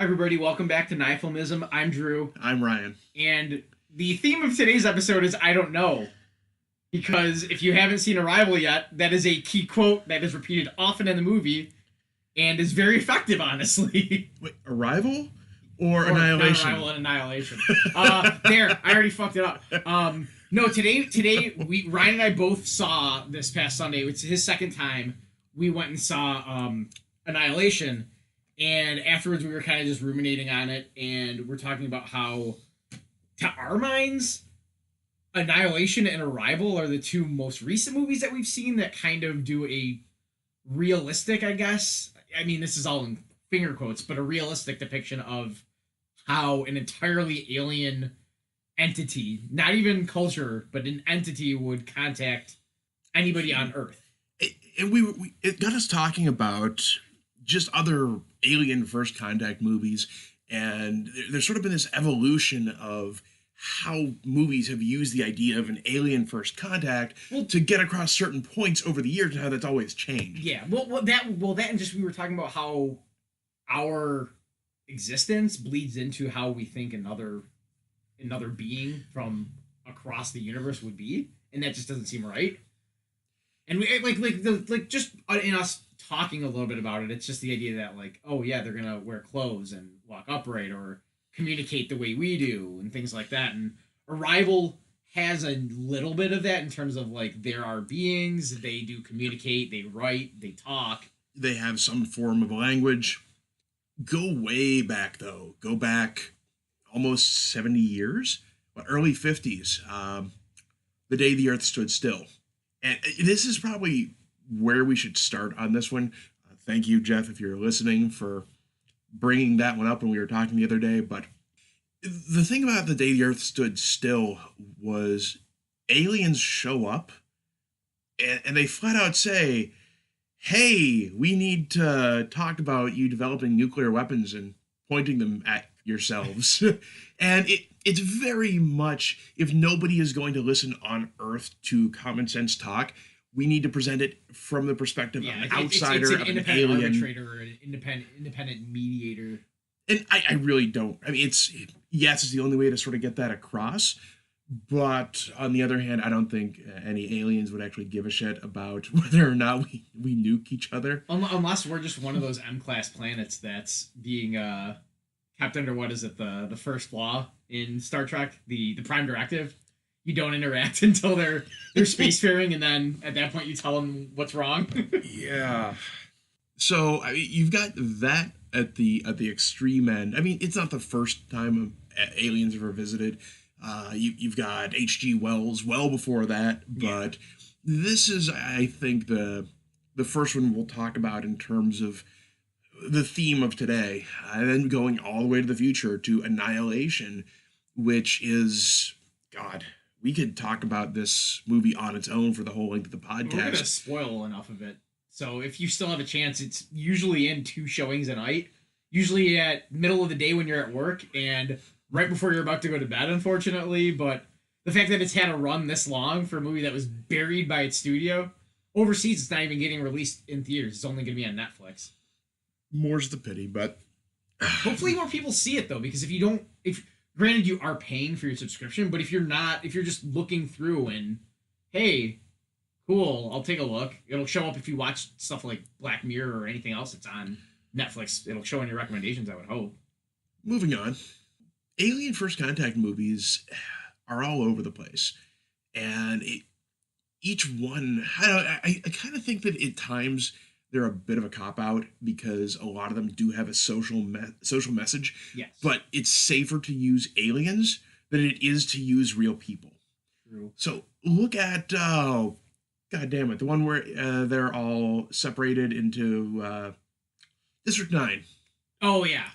Everybody, welcome back to Nifilmism. I'm Drew, I'm Ryan. and the theme of today's episode is I don't know. Because if you haven't seen Arrival yet, that is a key quote that is repeated often in the movie and is very effective, honestly. Wait, Arrival or Not Annihilation? Arrival and Annihilation. There, I already fucked it up. No, today Ryan and I both saw this past Sunday. It's his second time. We went and saw Annihilation, and afterwards we were kind of just ruminating on it, and we're talking about how, to our minds, Annihilation and Arrival are the two most recent movies that we've seen that kind of do a realistic, I guess. I mean, this is all in finger quotes, but a realistic depiction of how an entirely alien entity, not even culture, but an entity would contact anybody on Earth. And it got us talking about just other alien first contact movies, and there's sort of been this evolution of how movies have used the idea of an alien first contact to get across certain points over the years, and how that's always changed. Yeah, that and just we were talking about how our existence bleeds into how we think another being from across the universe would be, and that just doesn't seem right. And we just in us talking a little bit about it, it's just the idea that, like, oh yeah, they're gonna wear clothes and walk upright or communicate the way we do and things like that. And Arrival has a little bit of that in terms of, like, there are beings, they do communicate, they write, they talk, They have some form of language. Go way back, though. Go back almost 70 years, early 50s, the day the Earth stood still. And this is probably where we should start on this one. Thank you, Jeff, if you're listening, for bringing that one up when we were talking the other day. But the thing about the day the Earth stood still was aliens show up and they flat out say, hey, we need to talk about you developing nuclear weapons and pointing them at yourselves. And it's very much, if nobody is going to listen on Earth to common sense talk, we need to present it from the perspective of an outsider, it's of an an alien. arbitrator or an independent mediator. And I really don't. I mean, yes, it's the only way to sort of get that across. But on the other hand, I don't think any aliens would actually give a shit about whether or not we nuke each other. Unless we're just one of those M-class planets that's being kept under, what is it, the first law in Star Trek, the Prime Directive. You don't interact until they're spacefaring, and then at that point you tell them what's wrong. Yeah. So I mean, you've got that at the extreme end. I mean, it's not the first time aliens ever visited. You've got H.G. Wells well before that, but this is, I think, the first one we'll talk about in terms of the theme of today, and then going all the way to the future to Annihilation, which is, God, we could talk about this movie on its own for the whole length of the podcast. We're gonna spoil enough of it, so if you still have a chance, it's usually in 2 showings a night, usually at middle of the day when you're at work and right before you're about to go to bed, unfortunately. But the fact that it's had a run this long for a movie that was buried by its studio, overseas it's not even getting released in theaters, it's only gonna be on Netflix. More's the pity, but hopefully more people see it, though, because if granted you are paying for your subscription, but if you're just looking through and, hey, cool, I'll take a look, it'll show up if you watch stuff like Black Mirror or anything else that's on Netflix. It'll show in your recommendations, I would hope. Moving on, alien first contact movies are all over the place, and each one, I kind of think that at times they're a bit of a cop-out because a lot of them do have a social message. Yes. But it's safer to use aliens than it is to use real people. True. So look at, God damn it, the one where they're all separated into District 9. Oh, yeah.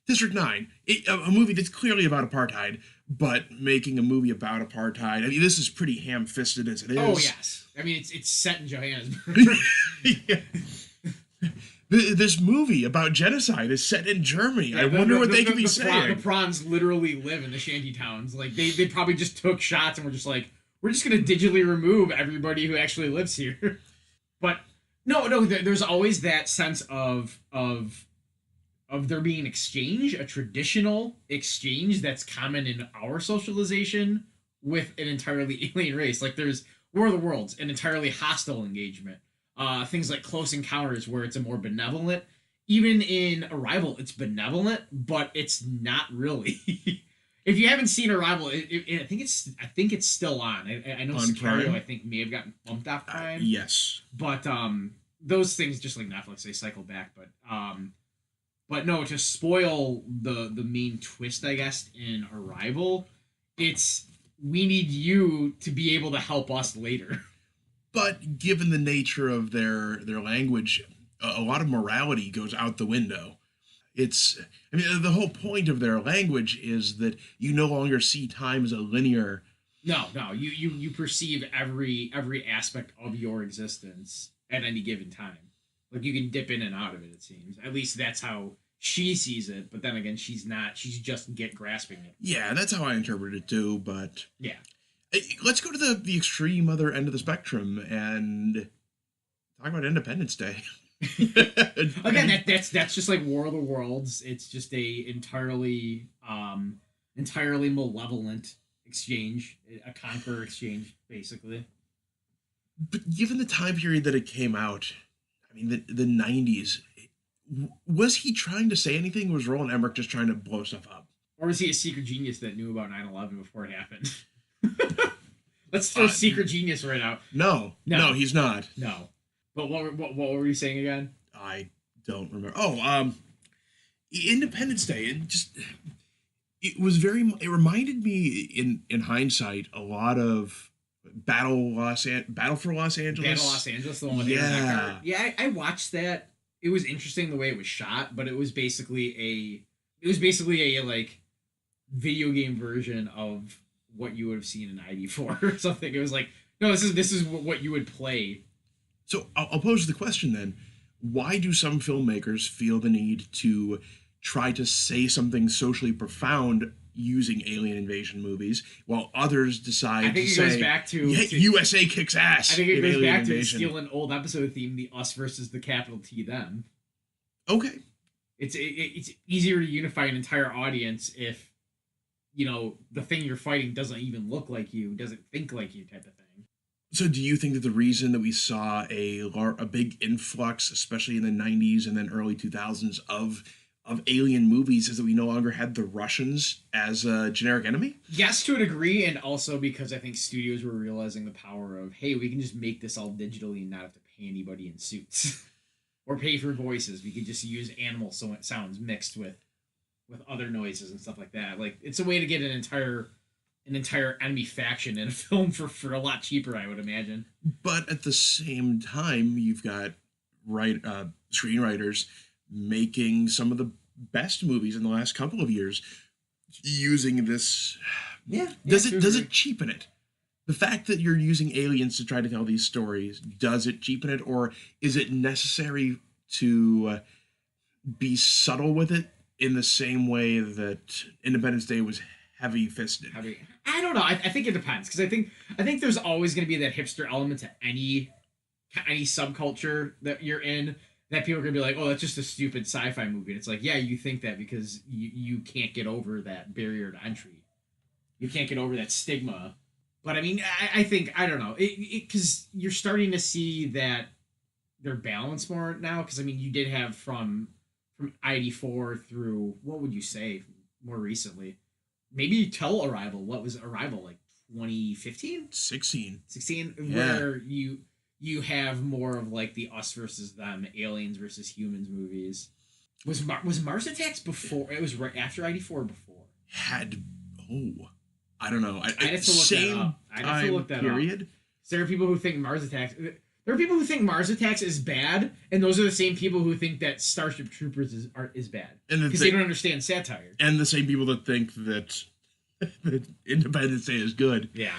District 9, a movie that's clearly about apartheid, but making a movie about apartheid. I mean, this is pretty ham-fisted as it is. Oh, yes. I mean, it's set in Johannesburg. Yeah. This movie about genocide is set in Germany. Yeah, I wonder what they could be saying. The prawns literally live in the shanty towns. Like, they probably just took shots and were just like, we're just going to digitally remove everybody who actually lives here. But, no, there's always that sense of of there being an exchange, a traditional exchange that's common in our socialization with an entirely alien race. Like there's War of the Worlds, an entirely hostile engagement. Things like Close Encounters, where it's a more benevolent. Even in Arrival, it's benevolent, but it's not really. If you haven't seen Arrival, I think it's still on. I know On Sicario, Prime? I think, may have gotten bumped off Prime. Yes. But those things, just like Netflix, they cycle back. But no, to spoil the main twist, I guess, in Arrival, it's we need you to be able to help us later. But given the nature of their language, a lot of morality goes out the window. I mean, the whole point of their language is that you no longer see time as a linear. No, you perceive every aspect of your existence at any given time. Like you can dip in and out of it. It seems. At least that's how she sees it. But then again, she's not. She's just grasping it. Yeah, that's how I interpret it too. But yeah, let's go to the extreme other end of the spectrum and talk about Independence Day. Again, that's just like War of the Worlds. It's just a entirely malevolent exchange, a conqueror exchange, basically. But given the time period that it came out, I mean the 90s, was he trying to say anything? Or was Roland Emmerich just trying to blow stuff up? Or was he a secret genius that knew about 9/11 before it happened? Let's throw secret genius right out. No, he's not. No. But what were you saying again? I don't remember. Oh, Independence Day. It reminded me in hindsight a lot of Battle for Los Angeles. Battle Los Angeles, the one with Aaron Eckhart. Yeah, I watched that. It was interesting the way it was shot, but it was basically a like video game version of what you would have seen in '94 or something. It was like, no, this is what you would play. So I'll pose the question then. Why do some filmmakers feel the need to try to say something socially profound using alien invasion movies, while others decide to say, goes back to USA kicks ass? I think it goes back to steal an old episode theme, the us versus the capital T them. Okay. It's easier to unify an entire audience if, the thing you're fighting doesn't even look like you, doesn't think like you, type of thing. So do you think that the reason that we saw a big influx, especially in the 90s and then early 2000s, of alien movies is that we no longer had the Russians as a generic enemy? Yes, to a degree, and also because I think studios were realizing the power of, hey, we can just make this all digitally and not have to pay anybody in suits. Or pay for voices. We could just use animal sounds mixed with other noises and stuff like that. Like, it's a way to get an entire enemy faction in a film for a lot cheaper, I would imagine. But at the same time, you've got screenwriters making some of the best movies in the last couple of years using this. Does it cheapen it? The fact that you're using aliens to try to tell these stories, does it cheapen it, or is it necessary to be subtle with it in the same way that Independence Day was heavy-fisted? I don't know. I think it depends, because I think there's always going to be that hipster element to any subculture that you're in, that people are going to be like, oh, that's just a stupid sci-fi movie. And it's like, yeah, you think that because you can't get over that barrier to entry. You can't get over that stigma. But I mean, I think, I don't know, because you're starting to see that they're balanced more now. Because I mean, you did have from '94 through, what would you say, more recently? Maybe till Arrival. What was Arrival, like 2015? 16. Yeah. Where you have more of like the us versus them, aliens versus humans movies. Was Mars Attacks before? It was right after '94 or before? I don't know. I'd have to look that up. I'd have to look that period. Up. There are people who think Mars Attacks. There are people who think Mars Attacks is bad, and those are the same people who think that Starship Troopers is bad because they don't understand satire. And the same people that think that Independence Day is good. Yeah.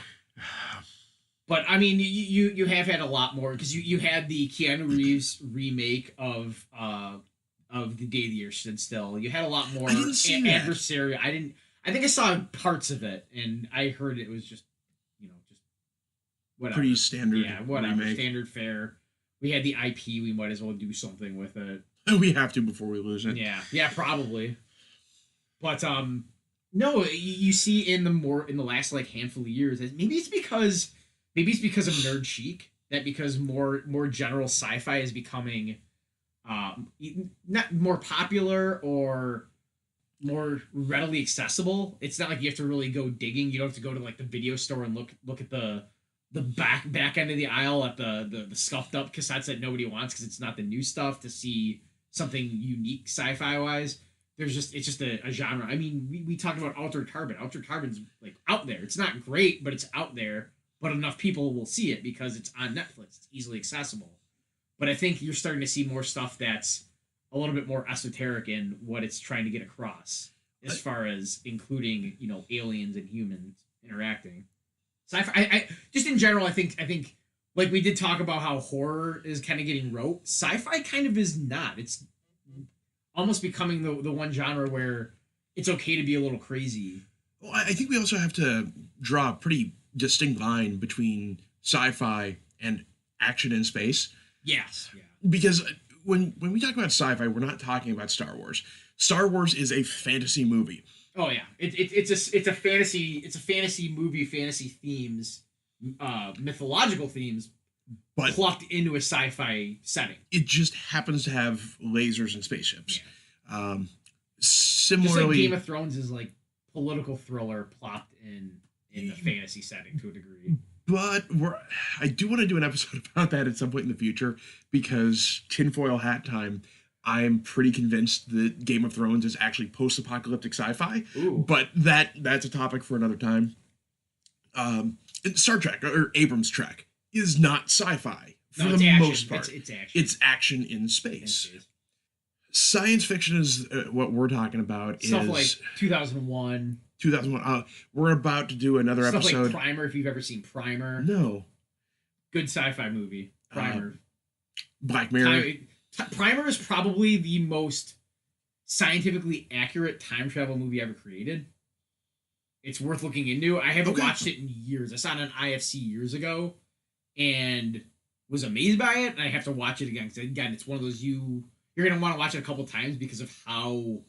But I mean, you have had a lot more, because you had the Keanu Reeves remake of The Day the Earth Stood Still. You had a lot more adversarial. I think I saw parts of it, and I heard it was just whatever. Pretty standard. Yeah, whatever. Remake. Standard fare. We had the IP. We might as well do something with it. We have to before we lose it. Yeah, probably. But no, you see in the last like handful of years, maybe it's because of Nerd Chic that because more general sci-fi is becoming not more popular or more readily accessible. It's not like you have to really go digging. You don't have to go to like the video store and look at the back end of the aisle at the scuffed up cassettes that nobody wants because it's not the new stuff to see something unique sci-fi wise. It's just a genre. I mean, we talked about Altered Carbon. Altered Carbon's like out there. It's not great, but it's out there. But enough people will see it because it's on Netflix. It's easily accessible. But I think you're starting to see more stuff that's a little bit more esoteric in what it's trying to get across, as far as including aliens and humans interacting. Sci-fi, I just in general, I think like we did talk about how horror is kind of getting rote. Sci-fi kind of is not. It's almost becoming the one genre where it's okay to be a little crazy. Well, I think we also have to draw a pretty distinct line between sci-fi and action in space. Yes. Yeah. Because when we talk about sci-fi, we're not talking about Star Wars. Star Wars is a fantasy movie. Oh yeah, it's a fantasy movie, fantasy themes, mythological themes, but plucked into a sci-fi setting. It just happens to have lasers and spaceships. Yeah. Similarly, just like Game of Thrones is like political thriller plopped in the fantasy setting to a degree. But I do want to do an episode about that at some point in the future because tinfoil hat time. I'm pretty convinced that Game of Thrones is actually post-apocalyptic sci-fi. Ooh. But that's a topic for another time. Star Trek or Abrams' Trek is not sci-fi for the most part. It's action. It's action in space. Science fiction is what we're talking about. Stuff like 2001. 2001. We're about to do another Stuff episode. Like Primer, if you've ever seen Primer. No. Good sci-fi movie. Primer. Black Mirror. Primer is probably the most scientifically accurate time travel movie ever created. It's worth looking into. I haven't watched it in years. I saw it on IFC years ago and was amazed by it. And I have to watch it again. Because again, it's one of those you're going to want to watch it a couple times because of how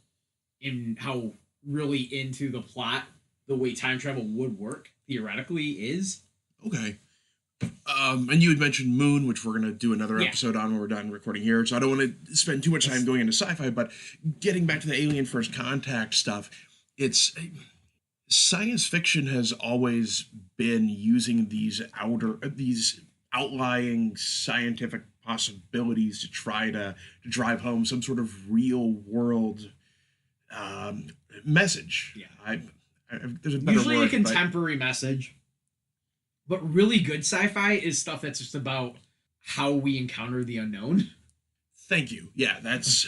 really into the plot the way time travel would work theoretically is. Okay. And you had mentioned Moon, which we're going to do another episode on when we're done recording here. So I don't want to spend too much time going into sci-fi, but getting back to the Alien First Contact stuff, it's science fiction has always been using these outlying scientific possibilities to try to drive home some sort of real world message. Yeah. There's a better usually word, a contemporary message. But really good sci-fi is stuff that's just about how we encounter the unknown. Thank you. Yeah, that's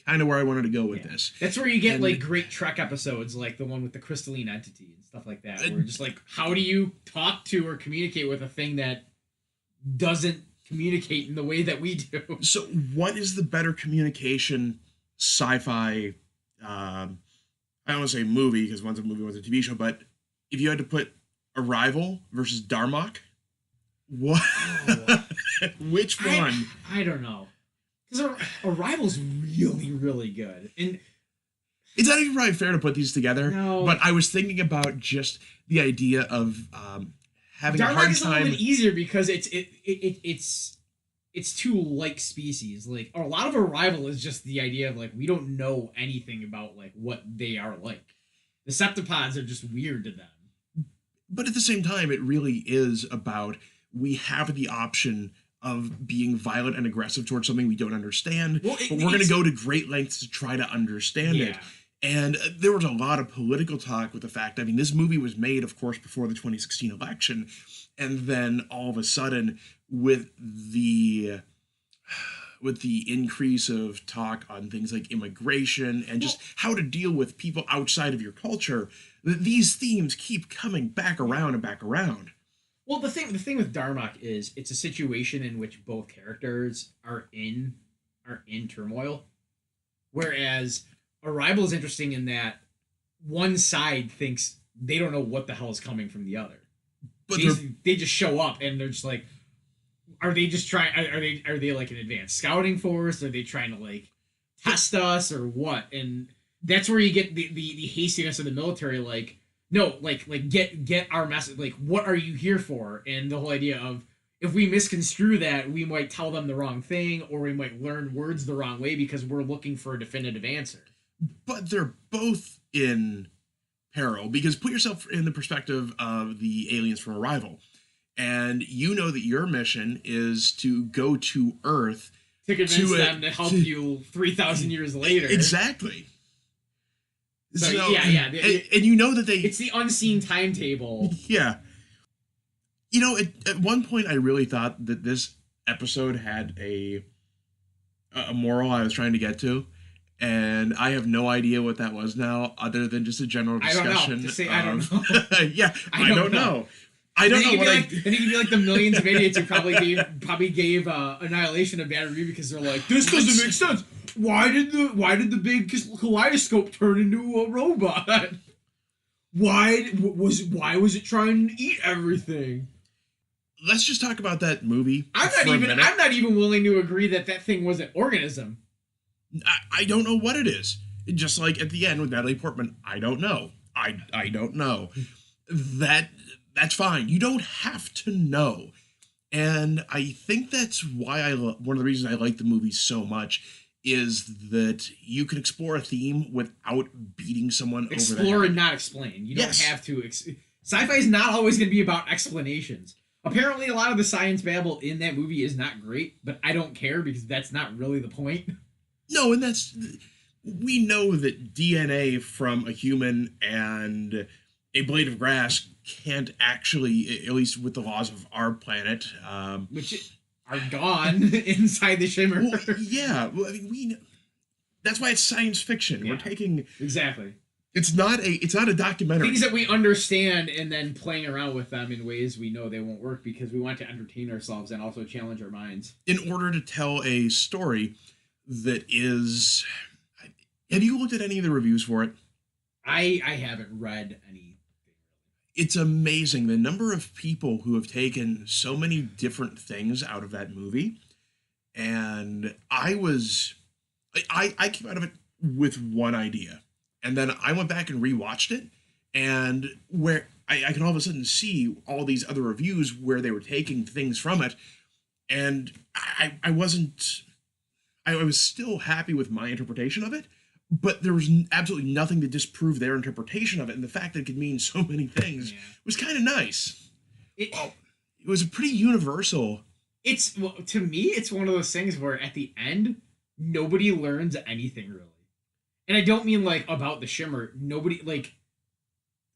kind of where I wanted to go with this. That's where you get like great Trek episodes, like the one with the crystalline entity and stuff like that. Where just like, how do you talk to or communicate with a thing that doesn't communicate in the way that we do? So what is the better communication sci-fi, I don't want to say movie, because one's a movie, one's a TV show, but if you had to put Arrival versus Darmok, what? Oh. Which one? I don't know. Because Arrival's really, really good. And it's not even probably fair to put these together. No. But I was thinking about just the idea of having Darmok a hard is time. a little bit easier because it's two like species. Like a lot of Arrival is just the idea of like we don't know anything about like what they are like. The Septipods are just weird to them. But at the same time, it really is about we have the option of being violent and aggressive towards something we don't understand, but we're going to go to great lengths to try to understand it. And there was a lot of political talk with the fact, I mean, this movie was made, of course, before the 2016 election, and then all of a sudden, with the increase of talk on things like immigration and just how to deal with people outside of your culture, these themes keep coming back around and back around. Well, the thing with Darmok is it's a situation in which both characters are in turmoil, whereas Arrival is interesting in that one side thinks they don't know what the hell is coming from the other. But they just show up and they're just like, are they just trying? Are they like an advanced scouting force? Are they trying to like test us or what? And that's where you get the hastiness of the military. Like, no, like get our message. Like, what are you here for? And the whole idea of, if we misconstrue that, we might tell them the wrong thing, or we might learn words the wrong way because we're looking for a definitive answer. But they're both in peril, because put yourself in the perspective of the aliens from Arrival, and you know that your mission is to go to Earth to convince them to help you 3,000 years later. Exactly. So yeah. And you know that it's the unseen timetable. Yeah. You know, at one point I really thought that this episode had a moral I was trying to get to, and I have no idea what that was now, other than just a general discussion. I don't know. Yeah, I don't know. I don't know what I think you'd be like the millions of idiots who probably gave Annihilation a bad review because they're like, this doesn't make sense. Why did the big kaleidoscope turn into a robot? Why was it trying to eat everything? Let's just talk about that movie. I'm not even willing to agree that thing was an organism. I don't know what it is. Just like at the end with Natalie Portman, I don't know. I don't know. That's fine. You don't have to know. And I think that's why one of the reasons I like the movie so much is that you can explore a theme without beating someone over the head. Explore and not explain. You don't have to. Sci-fi is not always going to be about explanations. Apparently, a lot of the science babble in that movie is not great, but I don't care because that's not really the point. No, and we know that DNA from a human and a blade of grass can't actually, at least with the laws of our planet, which are gone inside the Shimmer. Well, yeah, well, I mean, we know. That's why it's science fiction. Yeah, we're taking exactly. It's not a documentary. Things that we understand and then playing around with them in ways we know they won't work because we want to entertain ourselves and also challenge our minds. In order to tell a story that is... Have you looked at any of the reviews for it? I haven't read any. It's amazing the number of people who have taken so many different things out of that movie. And I came out of it with one idea. And then I went back and rewatched it, and where I can all of a sudden see all these other reviews where they were taking things from it, and I was still happy with my interpretation of it, but there was absolutely nothing to disprove their interpretation of it, and the fact that it could mean so many things was kind of nice. It was a pretty universal. To me, it's one of those things where at the end, nobody learns anything really. And I don't mean like about the Shimmer. Nobody like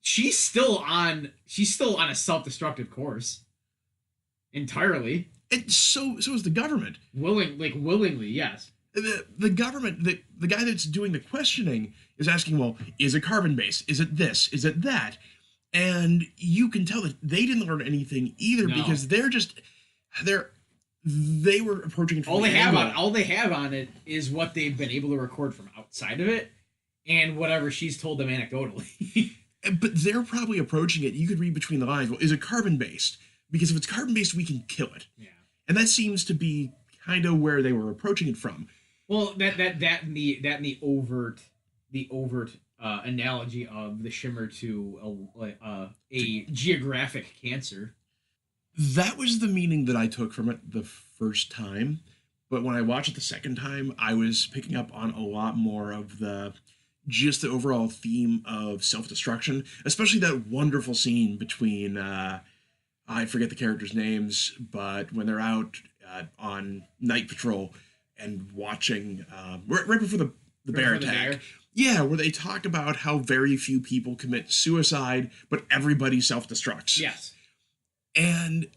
she's still on a self-destructive course. Entirely. And so is the government. Willingly, yes. The government, the guy that's doing the questioning is asking, well, is it carbon based? Is it this? Is it that? And you can tell that they didn't learn anything either because they were approaching it from all they have on it is what they've been able to record from outside of it and whatever she's told them anecdotally. But they're probably approaching it, you could read between the lines, well, is it carbon based? Because if it's carbon based, we can kill it. Yeah. And that seems to be kind of where they were approaching it from. Well, that and the overt analogy of the Shimmer to a geographic cancer. That was the meaning that I took from it the first time, but when I watched it the second time, I was picking up on a lot more of the overall theme of self-destruction, especially that wonderful scene between, I forget the characters' names, but when they're out on night patrol and watching, right before the bear attack. Yeah, where they talk about how very few people commit suicide, but everybody self-destructs. Yes. And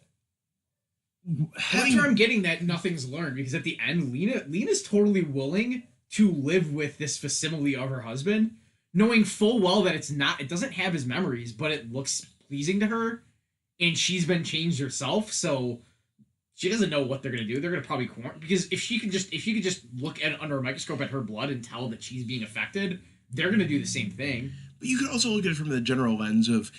that's where I'm getting that nothing's learned, because at the end, Lena's totally willing to live with this facsimile of her husband, knowing full well that it doesn't have his memories, but it looks pleasing to her, and she's been changed herself, so she doesn't know what they're gonna do. They're gonna probably quarantine, because if you could just look at under a microscope at her blood and tell that she's being affected, they're gonna do the same thing. But you could also look at it from the general lens of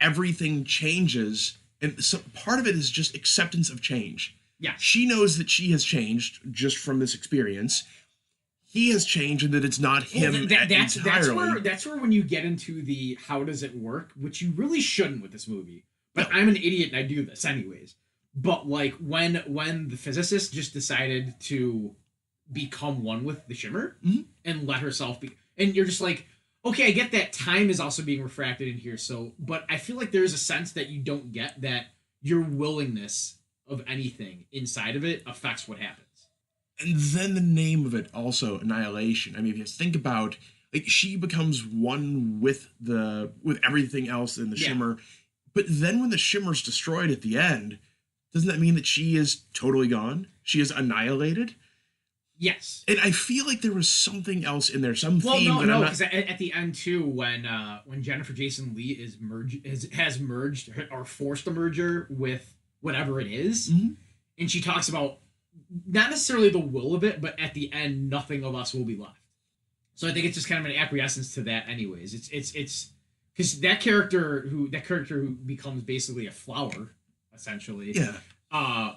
everything changes And so part of it is just acceptance of change. Yeah. She knows that she has changed just from this experience. He has changed, and that it's not him entirely. That's where when you get into the how does it work, which you really shouldn't with this movie. But No. I'm an idiot and I do this anyways. But like when the physicist just decided to become one with the shimmer and let herself be, and you're just like, okay, I get that time is also being refracted in here. So, but I feel like there's a sense that you don't get that your willingness of anything inside of it affects what happens. And then the name of it also, Annihilation. I mean, if you think about, like, she becomes one with everything else in the shimmer, but then when the shimmer's destroyed at the end, doesn't that mean that she is totally gone? She is annihilated? Yes. And I feel like there was something else in there, some theme no, that I'm not... because at the end too, when Jennifer Jason Leigh has merged or forced a merger with whatever it is, and she talks about not necessarily the will of it, but at the end, nothing of us will be left. So I think it's just kind of an acquiescence to that, anyways. It's because that character who becomes basically a flower, essentially. Yeah.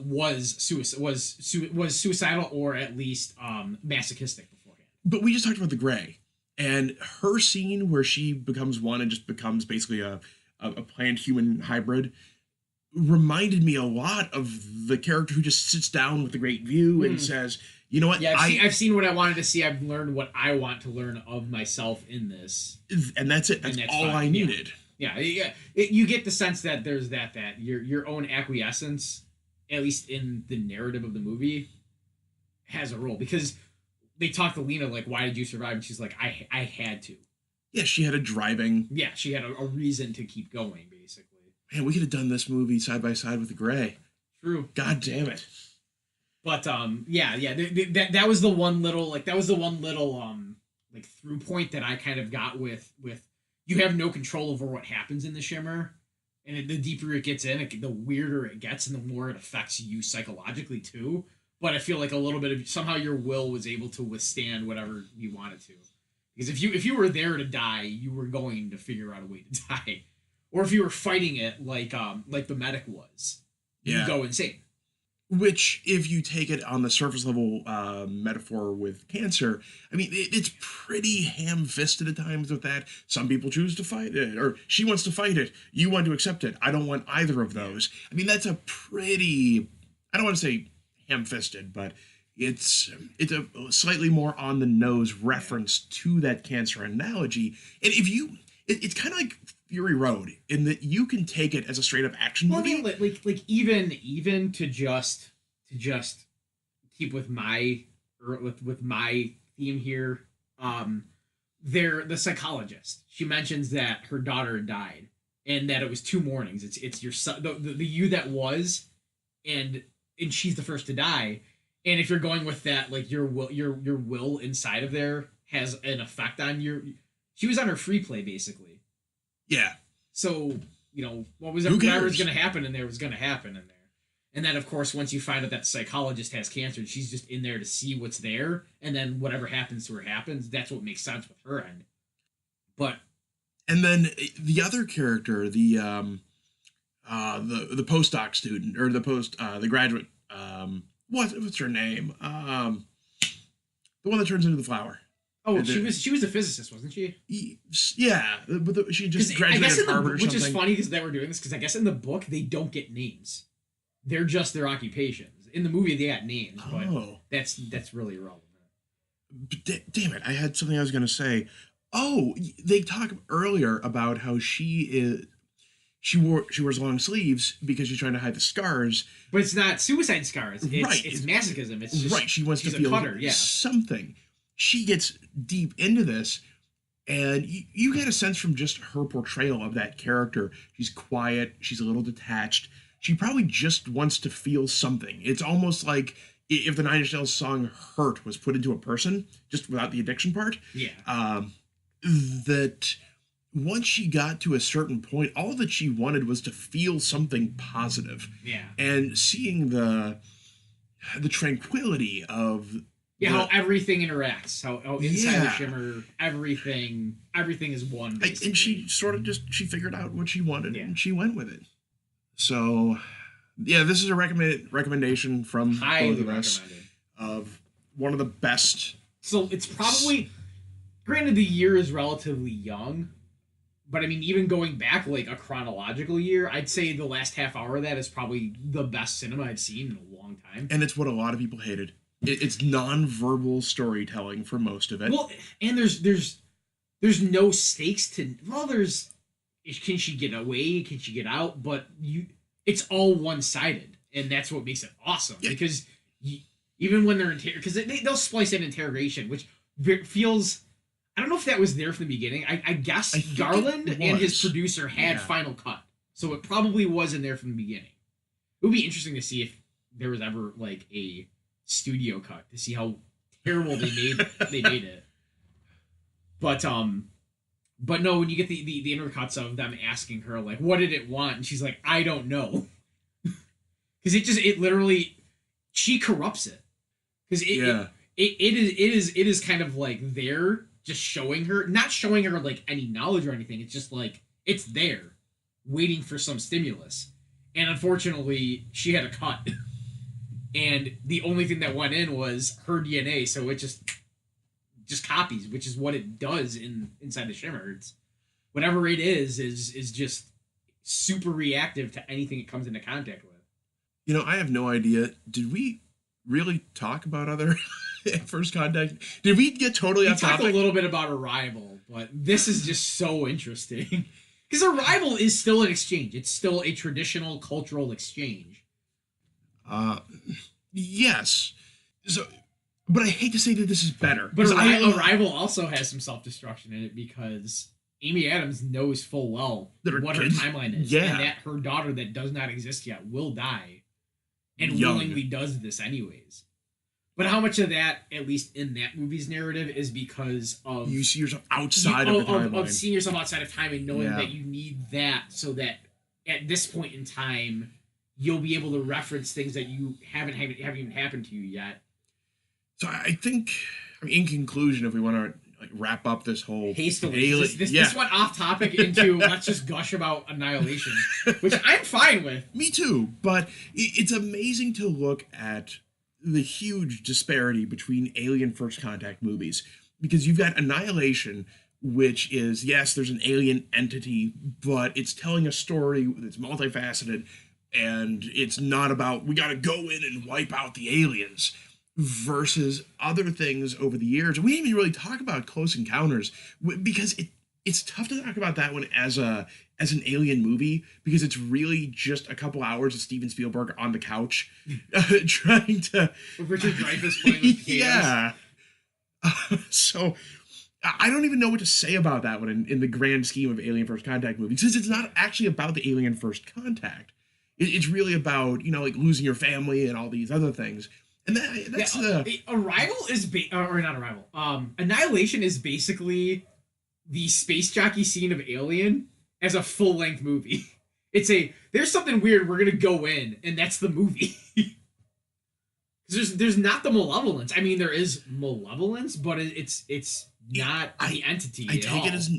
Was suicidal or at least masochistic beforehand. But we just talked about the Gray, and her scene where she becomes one and just becomes basically a plant human hybrid reminded me a lot of the character who just sits down with the great view and says, you know what? Yeah, I've seen what I wanted to see. I've learned what I want to learn of myself in this. And that's it. That's all I needed. Yeah. You get the sense that there's that your own acquiescence, at least in the narrative of the movie, has a role. Because they talk to Lena, like, why did you survive? And she's like, I had to. Yeah, she had a driving... Yeah, she had a reason to keep going, basically. Man, we could have done this movie side by side with the Gray. True. God damn it. But that was the one little like through point that I kind of got with you have no control over what happens in the shimmer, and the deeper it gets in, the weirder it gets, and the more it affects you psychologically too. But I feel like a little bit of somehow your will was able to withstand whatever you wanted to, because if you were there to die, you were going to figure out a way to die, or if you were fighting it like the medic was, you go insane. Which, if you take it on the surface level metaphor with cancer, I mean, it's pretty ham-fisted at times with that. Some people choose to fight it, or she wants to fight it. You want to accept it. I don't want either of those. I mean, that's a pretty, I don't want to say ham-fisted, but it's a slightly more on-the-nose reference to that cancer analogy. And if you, it's kind of like Fury Road in that you can take it as a straight up action movie. Well, I mean, like even to just keep with my theme here, the psychologist, she mentions that her daughter died and that it was 2 mornings. It's your son, the you that was, and she's the first to die. And if you're going with that, like your will inside of there has an effect on she was on her free play basically. Yeah. So, what was whatever was going to happen in there was going to happen in there. And then, of course, once you find out that the psychologist has cancer, she's just in there to see what's there. And then whatever happens to her happens. That's what makes sense with her end. But. And then the other character, the postdoc student, or the graduate, what's her name? The one that turns into the flower. Oh, she was a physicist, wasn't she? Yeah, but she just graduated at Harvard or something. Which is funny because they were doing this, because I guess in the book they don't get names; they're just their occupations. In the movie they got names, but that's really irrelevant. But damn it! I had something I was going to say. Oh, they talk earlier about how she wears long sleeves because she's trying to hide the scars. But it's not suicide scars. It's masochism. It's just she wants to feel something. She gets deep into this, and you get a sense from just her portrayal of that character. She's quiet. She's a little detached. She probably just wants to feel something. It's almost like if the Nine Inch Nails song "Hurt" was put into a person, just without the addiction part. Yeah. That once she got to a certain point, all that she wanted was to feel something positive. Yeah. And seeing the tranquility of... Yeah, how everything interacts. How inside the shimmer, everything is one. And she sort of she figured out what she wanted, and she went with it. So, yeah, this is a recommendation from Highly both of us recommended. of one of the best. So it's probably, granted, the year is relatively young, but I mean, even going back like a chronological year, I'd say the last half hour of that is probably the best cinema I've seen in a long time. And it's what a lot of people hated. It's non-verbal storytelling for most of it. Well, and there's no stakes to. Well, there's, can she get away? Can she get out? But it's all one-sided, and that's what makes it awesome. Yeah. Because even when they're because they'll splice in interrogation, which feels. I don't know if that was there from the beginning. I guess Garland and his producer had Final Cut, so it probably was in there from the beginning. It would be interesting to see if there was ever like a studio cut to see how terrible they made it. But no, when you get the intercuts of them asking her like, what did it want, and she's like, I don't know, because it literally, she corrupts it, because it is kind of like there, just showing her, not showing her like any knowledge or anything. It's just like it's there, waiting for some stimulus, and unfortunately she had a cut, and the only thing that went in was her DNA, so it just copies, which is what it does inside the Shimmer. It's whatever it is just super reactive to anything it comes into contact with. You know, I have no idea. Did we really talk about other First Contact? Did we get totally off topic? We talked a little bit about Arrival, but this is just so interesting. Because Arrival is still an exchange. It's still a traditional cultural exchange. Yes. So, but I hate to say that this is better. But Arrival also has some self-destruction in it, because Amy Adams knows full well what her timeline is. Yeah. And that her daughter that does not exist yet will die. And willingly does this anyways. But how much of that, at least in that movie's narrative, is because of... You see yourself outside of the timeline. Of seeing yourself outside of time and knowing that you need that, so that at this point in time, you'll be able to reference things that you haven't even happened to you yet. So I think, in conclusion, if we want to wrap up this whole... Hastily. This went off topic into let's just gush about Annihilation, which I'm fine with. Me too, but it's amazing to look at the huge disparity between Alien First Contact movies, because you've got Annihilation, which is, yes, there's an alien entity, but it's telling a story that's multifaceted, and it's not about, we gotta go in and wipe out the aliens, versus other things over the years. We didn't even really talk about Close Encounters, because it's tough to talk about that one as an alien movie, because it's really just a couple hours of Steven Spielberg on the couch trying to... With Richard Dreyfuss playing with potatoes. Yeah. So I don't even know what to say about that one in the grand scheme of Alien First Contact movies, because it's not actually about the Alien First Contact. It's really about, losing your family and all these other things. And that's Arrival is... or not Arrival. Annihilation is basically the space jockey scene of Alien as a full-length movie. There's something weird, we're gonna go in, and that's the movie. There's not the malevolence. I mean, there is malevolence, but it's not the entity I take it as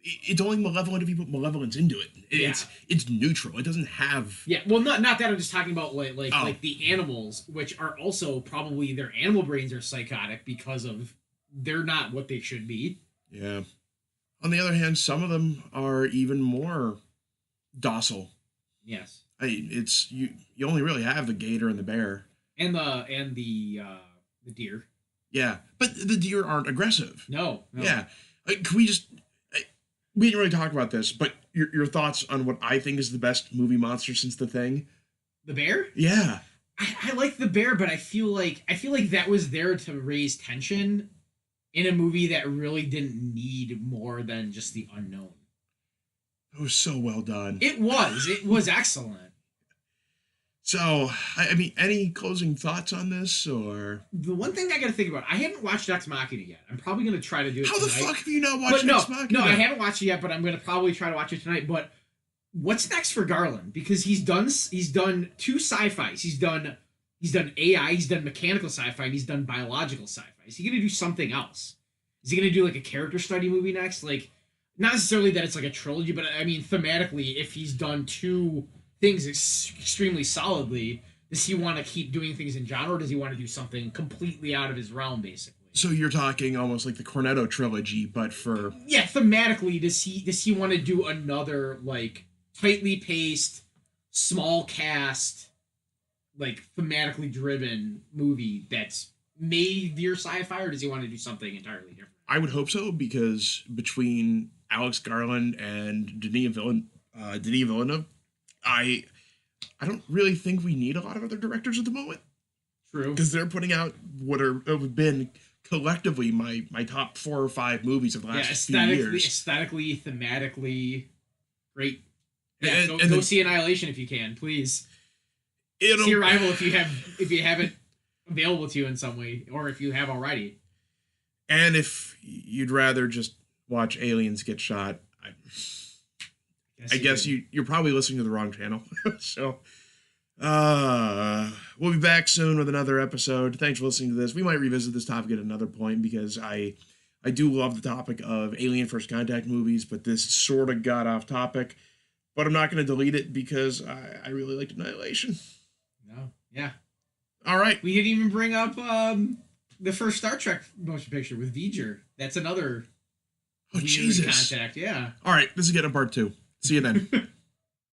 it's only malevolent if you put malevolence into it. It's neutral. It doesn't have... Yeah, well, not that. I'm just talking about like the animals, which are also probably, their animal brains are psychotic because of they're not what they should be. Yeah. On the other hand, some of them are even more docile. Yes. It's you only really have the gator and the bear. And the deer. Yeah, but the deer aren't aggressive. No. Yeah. Can we just... We didn't really talk about this, but your thoughts on what I think is the best movie monster since The Thing? The bear? Yeah. I like the bear, but I feel like that was there to raise tension in a movie that really didn't need more than just the unknown. It was so well done. It was excellent. So, any closing thoughts on this, or... The one thing I gotta think about, I haven't watched Ex Machina yet. I'm probably gonna try to do it How tonight. the fuck have you not watched Ex Machina? No, I haven't watched it yet, but I'm gonna probably try to watch it tonight. But what's next for Garland? Because he's done two sci-fis. He's done AI, he's done mechanical sci-fi, and he's done biological sci-fi. Is he gonna do something else? Is he gonna do like a character study movie next? Like, not necessarily that it's like a trilogy, but I mean thematically, if he's done two things extremely solidly. Does he want to keep doing things in genre, or does he want to do something completely out of his realm, basically? So you're talking almost like the Cornetto trilogy, but for Yeah, thematically, does he want to do another like tightly paced, small cast, like thematically driven movie that's made your sci-fi, or does he want to do something entirely different? I would hope so, because between Alex Garland and Denis Villeneuve, I don't really think we need a lot of other directors at the moment, True. because they're putting out what have been collectively my top 4 or 5 movies of the last few years. Aesthetically, thematically, great. Yeah, And go see Annihilation if you can, please. See Arrival if you have it available to you in some way, or if you have already. And if you'd rather just watch aliens get shot, I guess you're probably listening to the wrong channel. So we'll be back soon with another episode. Thanks for listening to this. We might revisit this topic at another point, because I do love the topic of Alien First Contact movies, but this sort of got off topic. But I'm not going to delete it, because I really liked Annihilation. No. Yeah. All right. We didn't even bring up the first Star Trek motion picture with V'ger. That's another Jesus. Contact, yeah. All right. This is getting a part 2. See you then.